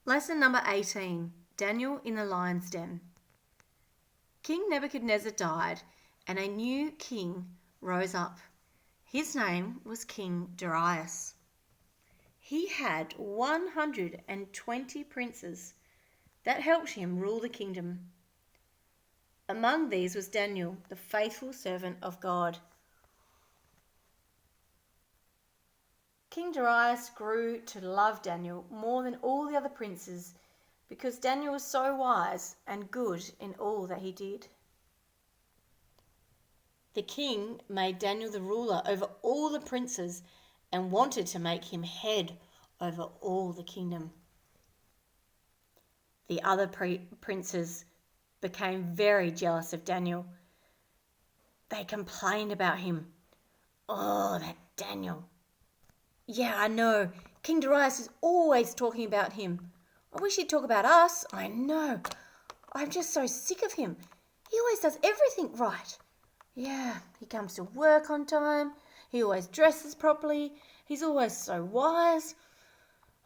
Lesson number 18, Daniel in the lion's den. King Nebuchadnezzar died and a new king rose up. His name was King Darius. He had 120 princes that helped him rule the kingdom. Among these was Daniel, the faithful servant of God. King Darius grew to love Daniel more than all the other princes because Daniel was so wise and good in all that he did. The king made Daniel the ruler over all the princes and wanted to make him head over all the kingdom. The other princes became very jealous of Daniel. They complained about him. Oh, that Daniel. Yeah, I know. King Darius is always talking about him. I wish he'd talk about us. I know. I'm just so sick of him. He always does everything right. Yeah, he comes to work on time. He always dresses properly. He's always so wise.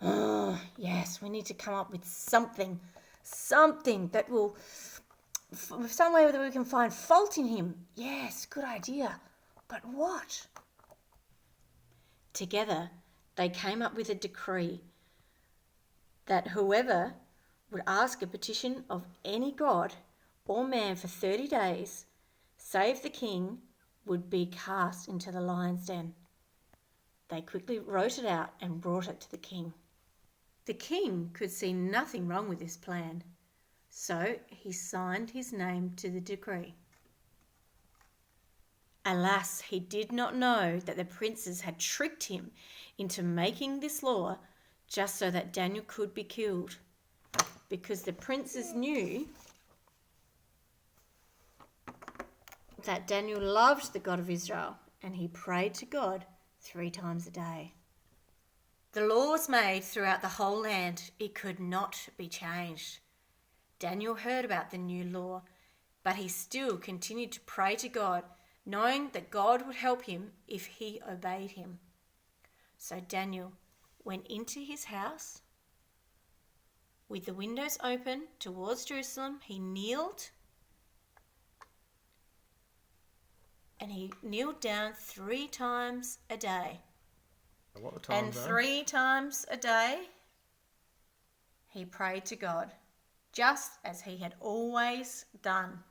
Oh, yes, we need to come up with something that will, somewhere that we can find fault in him. Yes, good idea. But what? Together, they came up with a decree that whoever would ask a petition of any god or man for 30 days, save the king, would be cast into the lion's den. They quickly wrote it out and brought it to the king. The king could see nothing wrong with this plan, so he signed his name to the decree. Alas, he did not know that the princes had tricked him into making this law just so that Daniel could be killed, because the princes knew that Daniel loved the God of Israel and he prayed to God 3 times a day. The law was made throughout the whole land. It could not be changed. Daniel heard about the new law, but he still continued to pray to God, knowing that God would help him if he obeyed him. So Daniel went into his house. With the windows open towards Jerusalem, he kneeled, and he kneeled down 3 times a day. What the time, and 3 times a day, he prayed to God, just as he had always done.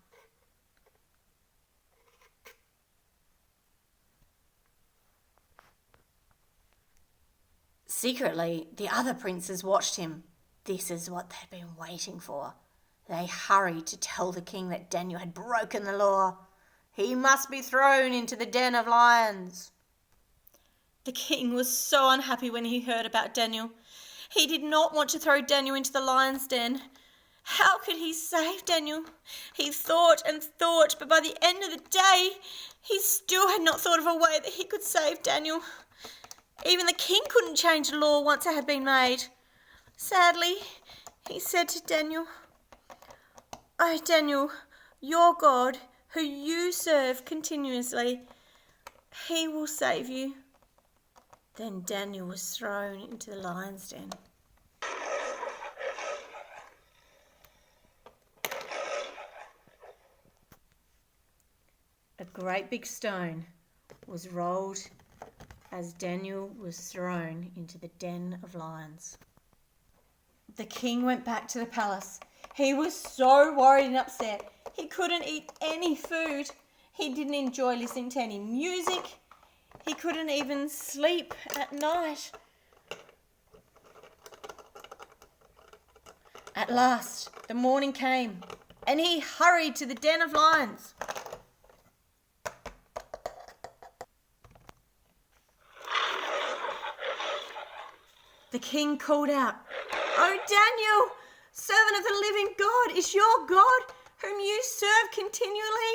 Secretly, the other princes watched him. This is what they'd been waiting for. They hurried to tell the king that Daniel had broken the law. He must be thrown into the den of lions. The king was so unhappy when he heard about Daniel. He did not want to throw Daniel into the lion's den. How could he save Daniel? He thought and thought, but by the end of the day, he still had not thought of a way that he could save Daniel. Even the king couldn't change the law once it had been made. Sadly, he said to Daniel, "Oh, Daniel, your God, who you serve continuously, he will save you." Then Daniel was thrown into the lion's den. A great big stone was rolled as Daniel was thrown into the den of lions. The king went back to the palace. He was so worried and upset. He couldn't eat any food. He didn't enjoy listening to any music. He couldn't even sleep at night. At last, the morning came, and he hurried to the den of lions. The king called out, "Oh, Daniel, servant of the living God, is your God, whom you serve continually,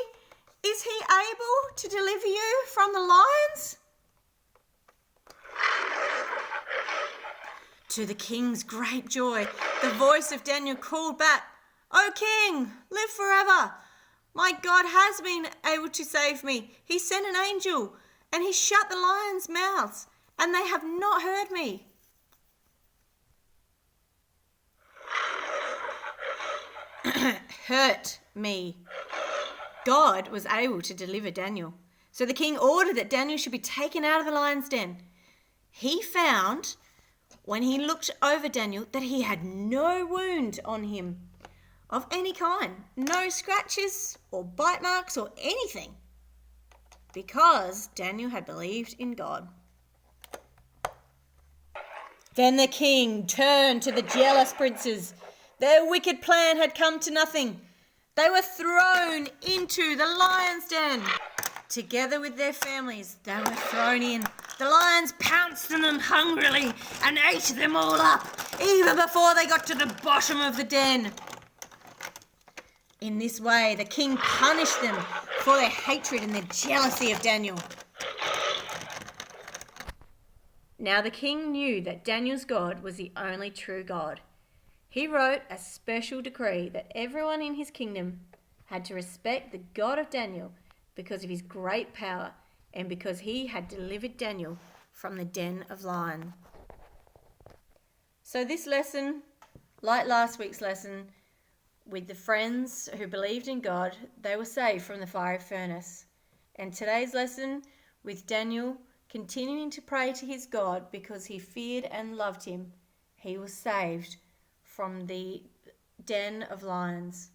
is he able to deliver you from the lions?" To the king's great joy, the voice of Daniel called back, "O king, live forever. My God has been able to save me. He sent an angel, and he shut the lions' mouths, and they have not hurt me." hurt me. God was able to deliver Daniel. So the king ordered that Daniel should be taken out of the lion's den. He found, when he looked over Daniel, that he had no wound on him of any kind, no scratches or bite marks or anything, because Daniel had believed in God. Then the king turned to the jealous princes. Their wicked plan had come to nothing. They were thrown into the lion's den. Together with their families, they were thrown in. The lions pounced on them hungrily and ate them all up, even before they got to the bottom of the den. In this way, the king punished them for their hatred and their jealousy of Daniel. Now the king knew that Daniel's God was the only true God. He wrote a special decree that everyone in his kingdom had to respect the God of Daniel because of his great power and because he had delivered Daniel from the den of lions. So this lesson, like last week's lesson, with the friends who believed in God, they were saved from the fiery furnace. And today's lesson with Daniel continuing to pray to his God because he feared and loved him, he was saved from the den of lions.